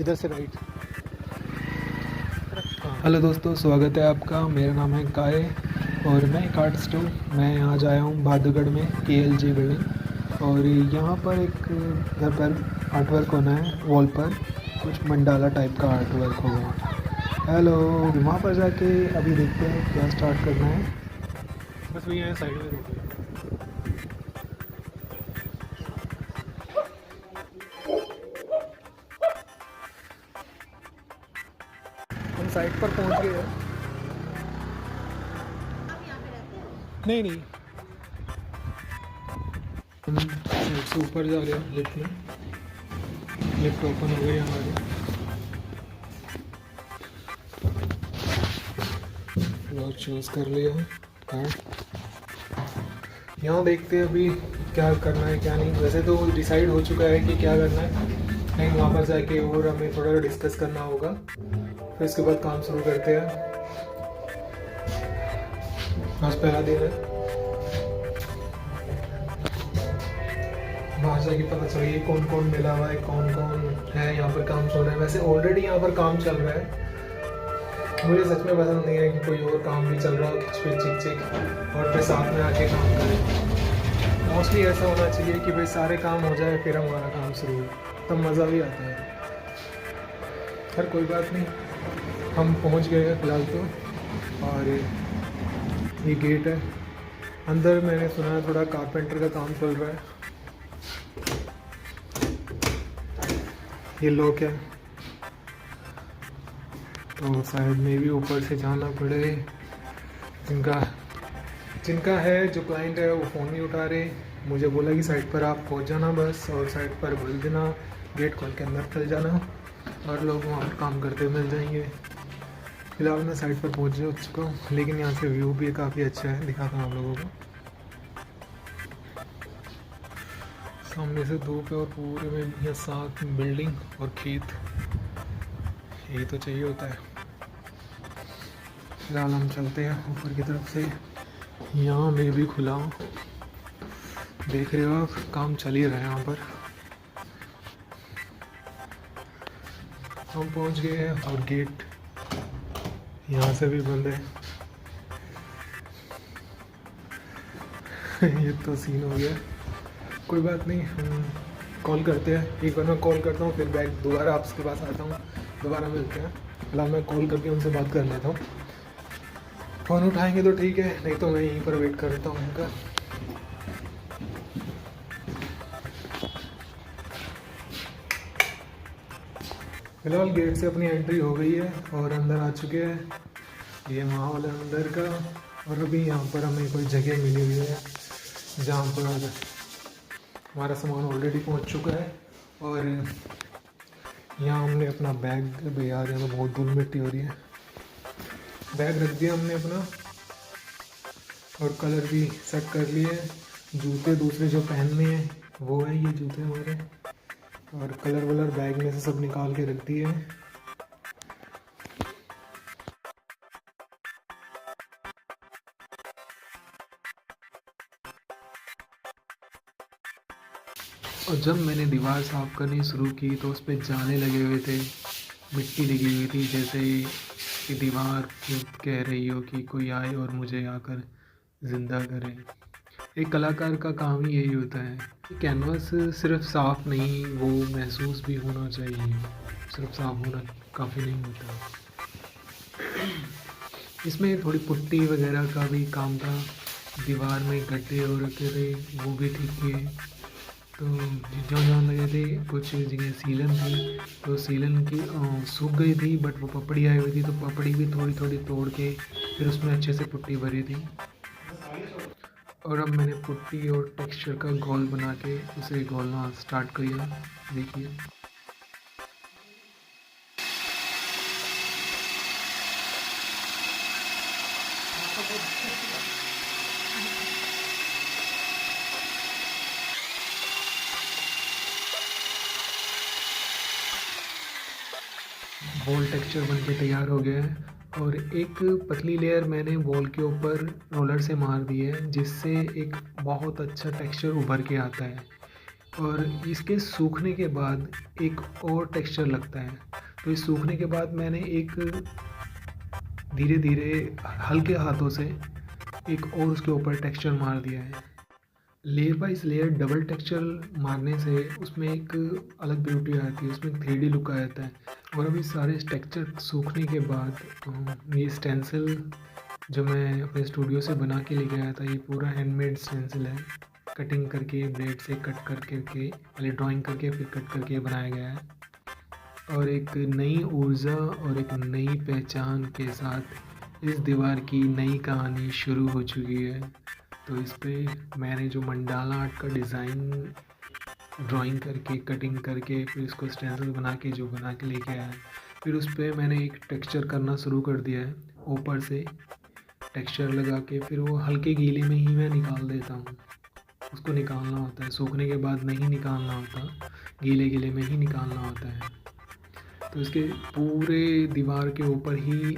इधर से right. Hello दोस्तों, स्वागत है आपका। मेरा नाम है काय और मैं एक आर्टिस्ट हूँ। मैं आज आया हूँ बहादुरगढ़ में KLG बिल्डिंग, और यहाँ पर एक घर पर आर्ट वर्क होना है। वॉल पर कुछ मंडाला टाइप का आर्ट वर्क होगा। हेलो, वहाँ पर जाके अभी देखते हैं क्या स्टार्ट करना है। बस वही है, साइड में रोक है। हम साइड पर पहुंच गए हैं। नहीं नहीं, हम साइड से ऊपर जा रहे हैं लिफ्ट में। लिफ्ट ओपन हो गई हमारी। लॉक चूज़ कर लिया है। हाँ, यहाँ देखते हैं अभी क्या करना है क्या नहीं। वैसे तो डिसाइड हो चुका है कि क्या करना है, लेकिन वहाँ पर जाके और हमें थोड़ा डिस्कस करना होगा। फिर इसके बाद काम शुरू करते हैं। आज पहला दिन है। वहाँ जाके पता चलिए कौन कौन मिला हुआ है, कौन कौन है यहाँ पर काम चल रहा है। वैसे ऑलरेडी यहाँ पर काम चल रहा है। मुझे सच में पसंद नहीं है कि कोई और काम भी चल रहा हो खिच पिच चिक चिक और फिर साथ में आके काम करें। मोस्टली ऐसा होना चाहिए कि भाई सारे काम हो जाए फिर हमारा काम शुरू हो, तब मज़ा भी आता है। खैर कोई बात नहीं, हम पहुँच गए हैं फिलहाल तो। और ये गेट है। अंदर मैंने सुना है थोड़ा कारपेंटर का काम चल रहा है। ये लॉक है तो शायद में भी ऊपर से जाना पड़े। जिनका जिनका है, जो क्लाइंट है वो फ़ोन नहीं उठा रहे। मुझे बोला कि साइट पर आप पहुंच जाना बस, और साइट पर बोल देना गेट खोल के अंदर चल जाना और लोग वहाँ पर काम करते मिल जाएंगे। फिलहाल मैं साइट पर पहुँच चुका हूँ, लेकिन यहाँ से व्यू भी काफ़ी अच्छा है, दिखाता हूँ आप लोगों को। सामने से धूप है और पूरे में यहाँ साथ बिल्डिंग और खेत, यही तो चाहिए होता है। फिलहाल हम चलते हैं ऊपर की तरफ से। यहाँ में भी खुला, देख रहे हो आप, काम चल ही रहा है यहाँ पर। हम पहुँच गए हैं और गेट यहाँ से भी बंद है। ये तो सीन हो गया। कोई बात नहीं, हम कॉल करते हैं। एक बार मैं कॉल करता हूँ, फिर बैक दोबारा आपके पास आता हूँ, दोबारा मिलते हैं। फिलहाल मैं कॉल करके उनसे बात कर लेता हूँ। फ़ोन उठाएंगे तो ठीक है, नहीं तो मैं यहीं पर वेट करता हूँ उनका। फिलहाल गेट से अपनी एंट्री हो गई है और अंदर आ चुके हैं। ये माहौल है अंदर का। और अभी यहाँ पर हमें कोई जगह मिली हुई है जहाँ पर हमारा सामान ऑलरेडी पहुँच चुका है। और यहाँ हमने अपना बैग, भाई यार यहाँ तो बहुत धूल मिट्टी हो रही है। बैग रख दिया हमने अपना और कलर भी सेट कर लिए। जूते दूसरे जो पहनने हैं वो है ये जूते हमारे, और कलर वलर बैग में से सब निकाल के रख दिए हैं। और जब मैंने दीवार साफ़ करनी शुरू की तो उस पर जाले लगे हुए थे, मिट्टी लगी हुई थी, जैसे कि दीवार कह रही हो कि कोई आए और मुझे आकर ज़िंदा करे। एक कलाकार का काम ही यही होता है कि कैनवास सिर्फ साफ़ नहीं, वो महसूस भी होना चाहिए। सिर्फ साफ़ होना काफ़ी नहीं होता। इसमें थोड़ी पुट्टी वगैरह का भी काम था। दीवार में गड्ढे हो रखे थे, वो भी ठीक किए। तो जहाँ जहाँ लगे थे, कुछ जगह सीलन थी तो सीलन की सूख गई थी, बट वो पपड़ी आई हुई थी तो पपड़ी भी थोड़ी थोड़ी तोड़ के फिर उसमें अच्छे से पुट्टी भरी थी। और अब मैंने पुट्टी और टेक्सचर का घोल बना के उसे घोलना स्टार्ट किया। देखिए, बॉल टेक्सचर बन के तैयार हो गया है। और एक पतली लेयर मैंने बॉल के ऊपर रोलर से मार दी है, जिससे एक बहुत अच्छा टेक्सचर उभर के आता है। और इसके सूखने के बाद एक और टेक्सचर लगता है। तो इस सूखने के बाद मैंने एक धीरे धीरे हल्के हाथों से एक और उसके ऊपर टेक्सचर मार दिया है। Layer by layer double texture मारने से उसमें एक अलग ब्यूटी आती है, उसमें 3D लुक आ जाता है। और अभी सारे टेक्सचर सूखने के बाद ये स्टेंसिल जो मैं अपने स्टूडियो से बना के लेके आया था, ये पूरा हैंडमेड स्टेंसिल है। कटिंग करके ब्लेड से कट करके पहले ड्राइंग करके फिर कट करके बनाया गया है। और एक नई ऊर्जा और एक नई पहचान के साथ इस दीवार की नई कहानी शुरू हो चुकी है। तो इस पे मैंने जो मंडाला आर्ट का डिज़ाइन ड्राइंग करके कटिंग करके फिर इसको स्टेंसिल बना के लेके आया, फिर उस पर मैंने एक टेक्सचर करना शुरू कर दिया है। ऊपर से टेक्सचर लगा के फिर वो हल्के गीले में ही मैं निकाल देता हूँ। उसको निकालना होता है, सूखने के बाद नहीं निकालना होता, गीले गीले में ही निकालना होता है। तो इसके पूरे दीवार के ऊपर ही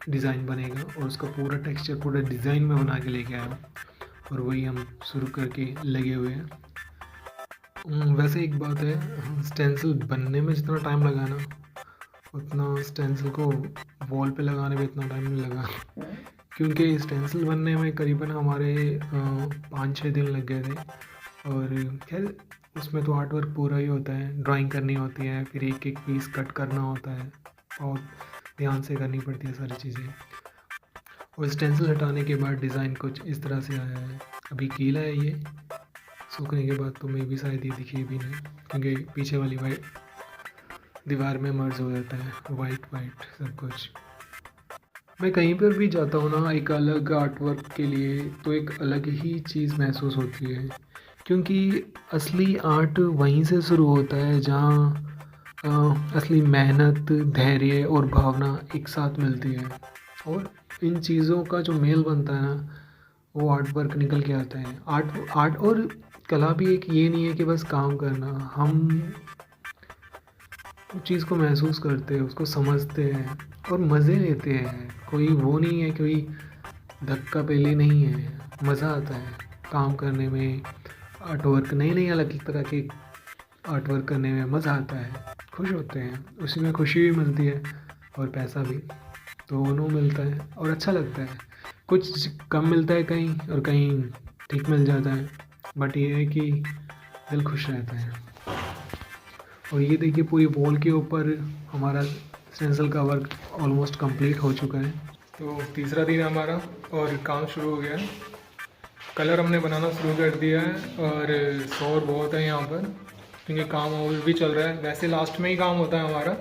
डिज़ाइन बनेगा और उसका पूरा टेक्सचर पूरा डिज़ाइन में बना के लेके आया और वही हम शुरू करके लगे हुए हैं। वैसे एक बात है, स्टेंसिल बनने में जितना टाइम लगा ना, उतना स्टेंसिल को वॉल पे लगाने में इतना टाइम नहीं लगा, क्योंकि स्टेंसिल बनने में करीबन हमारे 5-6 दिन लग गए थे। और खैर उसमें तो आर्ट वर्क पूरा ही होता है, ड्राइंग करनी होती है, फिर एक एक पीस कट करना होता है और ध्यान से करनी पड़ती है सारी चीज़ें। और स्टेंसिल हटाने के बाद डिज़ाइन कुछ इस तरह से आया है। अभी गीला है ये, सूखने के बाद तो मैं भी शायद ये दिखे भी नहीं, क्योंकि पीछे वाली वाइट दीवार में मर्ज हो जाता है, वाइट सब कुछ। मैं कहीं पर भी जाता हूँ ना एक अलग आर्ट वर्क के लिए, तो एक अलग ही चीज़ महसूस होती है, क्योंकि असली आर्ट वहीं से शुरू होता है जहाँ असली मेहनत, धैर्य और भावना एक साथ मिलती है। और इन चीज़ों का जो मेल बनता है ना, वो आर्ट वर्क निकल के आता है। आर्ट और कला भी एक ये नहीं है कि बस काम करना, हम उस चीज़ को महसूस करते हैं, उसको समझते हैं और मज़े लेते हैं। कोई वो नहीं है, कोई धक्का पेली नहीं है, मज़ा आता है काम करने में। आर्ट वर्क नई अलग तरह के आर्ट वर्क करने में मज़ा आता है, खुश होते हैं, उसी में खुशी भी मिलती है और पैसा भी, दोनों मिलता है और अच्छा लगता है। कुछ कम मिलता है कहीं और कहीं ठीक मिल जाता है, बट ये है कि दिल खुश रहता है। और ये देखिए पूरी वॉल के ऊपर हमारा स्टेंसिल का वर्क ऑलमोस्ट कंप्लीट हो चुका है। तो तीसरा दिन हमारा और काम शुरू हो गया है। कलर हमने बनाना शुरू कर दिया है और शोर बहुत है यहाँ पर, क्योंकि काम और भी चल रहा है। वैसे लास्ट में ही काम होता है हमारा,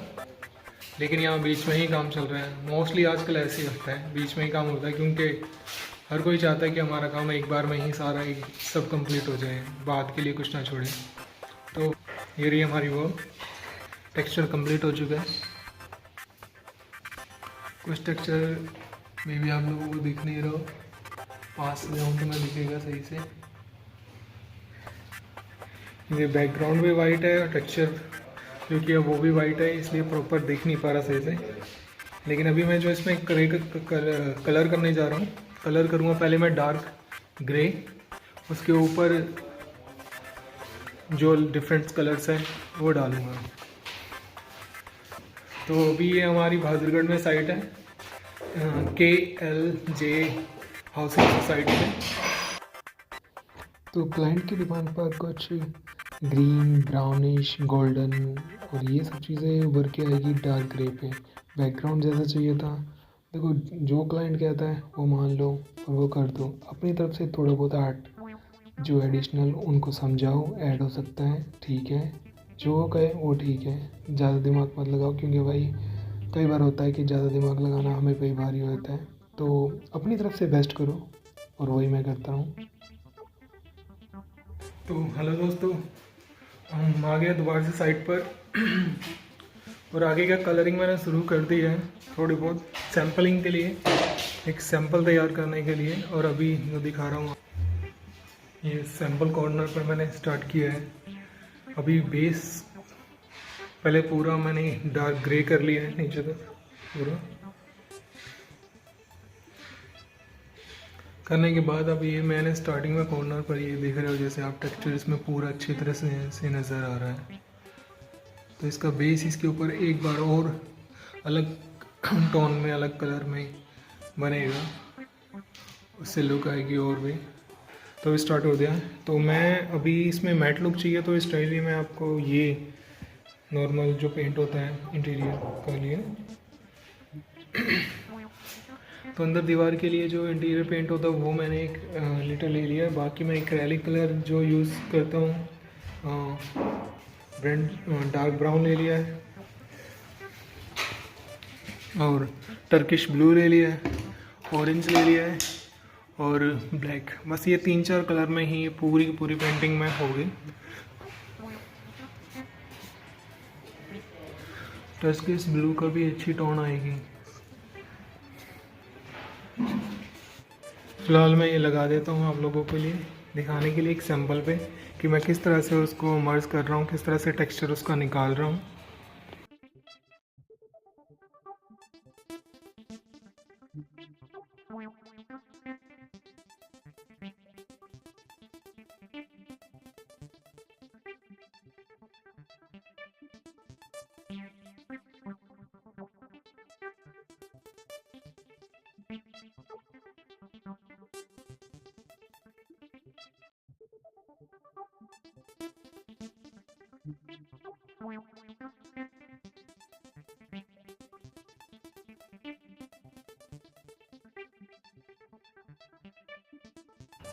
लेकिन यहाँ बीच में ही काम चल रहा है। मोस्टली आजकल ऐसे ही होता है, बीच में ही काम होता है, क्योंकि हर कोई चाहता है कि हमारा काम एक बार में ही सारा ही सब कंप्लीट हो जाए, बाद के लिए कुछ ना छोड़े। तो ये रही हमारी वो टेक्सचर कंप्लीट हो चुका है। कुछ टेक्सचर में भी आप लोगों को दिख नहीं रहा, पास से जाऊँ तो मैं दिखेगा सही से। ये बैकग्राउंड भी वाइट है और टेक्सचर क्योंकि वो भी वाइट है, इसलिए प्रॉपर दिख नहीं पा रहा सही से। लेकिन अभी मैं जो इसमें कलर करने जा रहा हूँ, कलर करूँगा पहले मैं डार्क ग्रे, उसके ऊपर जो डिफरेंट कलर्स हैं वो डालूँगा। तो अभी ये हमारी बहादुरगढ़ में साइट है, KLJ हाउसिंग सोसाइटी में। तो क्लाइंट की दुकान पर कुछ ग्रीन, ब्राउनिश, गोल्डन और ये सब चीज़ें उभर के आएगी डार्क ग्रे पे। बैकग्राउंड जैसा चाहिए था, देखो जो क्लाइंट कहता है वो मान लो और वो कर दो। अपनी तरफ से थोड़ा बहुत आर्ट जो एडिशनल उनको समझाओ, ऐड हो सकता है, ठीक है, जो वो कहे वो ठीक है। ज़्यादा दिमाग मत लगाओ, क्योंकि भाई कई बार होता है कि ज़्यादा दिमाग लगाना हमें कई बार ही होता है। तो अपनी तरफ से बेस्ट करो और वही मैं करता हूँ। तो हेलो दोस्तों, हम आ गए दोबारा से साइट पर और आगे का कलरिंग मैंने शुरू कर दी है, थोड़ी बहुत सैम्पलिंग के लिए, एक सैम्पल तैयार करने के लिए। और अभी जो दिखा रहा हूँ ये सैम्पल कॉर्नर पर मैंने स्टार्ट किया है। अभी बेस पहले पूरा मैंने डार्क ग्रे कर लिया है नीचे तक पूरा। करने के बाद अब ये मैंने स्टार्टिंग में कॉर्नर पर ये देख रहे हो, जैसे आप टेक्सचर इसमें पूरा अच्छी तरह से नज़र आ रहा है। तो इसका बेस इसके ऊपर एक बार और अलग टोन में, अलग कलर में बनेगा, उससे लुक आएगी और भी। तो स्टार्ट हो गया। तो मैं अभी इसमें मैट लुक चाहिए, तो इस स्टाइल में आपको ये नॉर्मल जो पेंट होता है इंटीरियर के लिए, तो अंदर दीवार के लिए जो इंटीरियर पेंट होता है वो मैंने 1 लीटर ले लिया। बाकी मैं एक्रेलिक कलर जो यूज़ करता हूँ डार्क ब्राउन ले लिया है, और टर्किश ब्लू ले लिया है, ऑरेंज ले लिया है और ब्लैक। बस ये 3-4 कलर में ही पूरी की पूरी पेंटिंग में होगी। टर्किश ब्लू का भी अच्छी टोन आएगी। फिलहाल मैं ये लगा देता हूँ आप लोगों के लिए, दिखाने के लिए एक सैंपल पे कि मैं किस तरह से उसको मर्ज कर रहा हूँ, किस तरह से टेक्सचर उसका निकाल रहा हूँ।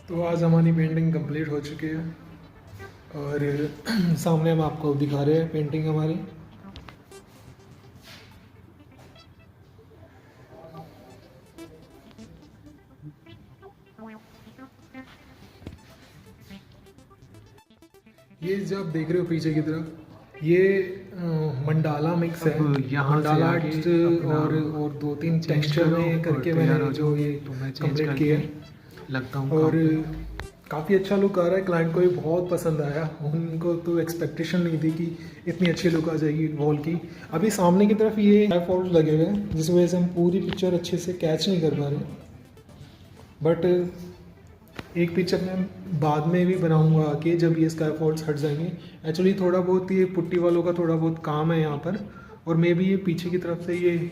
तो आज हमारी पेंटिंग कंप्लीट हो चुकी है और सामने हम आपको दिखा रहे हैं पेंटिंग हमारी। ये जो आप देख रहे हो पीछे की तरफ, ये मंडाला मिक्स है। यहाँ मंडाला आर्ट और 2-3 टेक्सचर में करके मैंने जो ये कंप्लीट किया है, लगता हूँ और काफ़ी अच्छा लुक आ रहा है। क्लाइंट को भी बहुत पसंद आया। उनको तो एक्सपेक्टेशन नहीं थी कि इतनी अच्छी लुक आ जाएगी वॉल की। अभी सामने की तरफ ये फॉल्ट लगे हुए हैं, जिस वजह से हम पूरी पिक्चर अच्छे से कैच नहीं कर पा रहे, बट एक पिक्चर मैं बाद में भी बनाऊंगा आके, जब ये स्काई फॉल्ट्स हट जाएंगे। एक्चुअली थोड़ा बहुत ये पुट्टी वालों का थोड़ा बहुत काम है यहाँ पर, और मे भी ये पीछे की तरफ से ये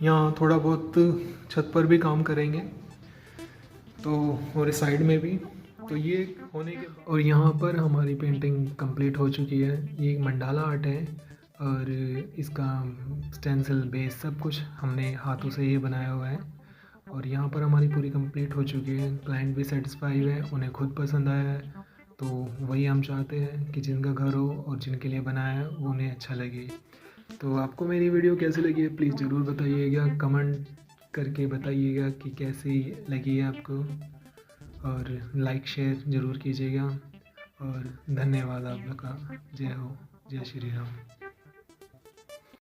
यहाँ थोड़ा बहुत छत पर भी काम करेंगे, तो और इस साइड में भी। तो ये होने के और यहाँ पर हमारी पेंटिंग कंप्लीट हो चुकी है। ये एक मंडाला आर्ट है और इसका स्टेंसिल बेस सब कुछ हमने हाथों से ये बनाया हुआ है, और यहाँ पर हमारी पूरी कंप्लीट हो चुकी है। क्लाइंट भी सेटिस्फाई है, उन्हें खुद पसंद आया है। तो वही हम चाहते हैं कि जिनका घर हो और जिनके लिए बनाया है वो उन्हें अच्छा लगे। तो आपको मेरी वीडियो कैसी लगी है प्लीज़ ज़रूर बताइएगा, कमेंट करके बताइएगा कि कैसी लगी है आपको, और लाइक शेयर ज़रूर कीजिएगा। और धन्यवाद आप लोग का। जय हो, जय श्री राम।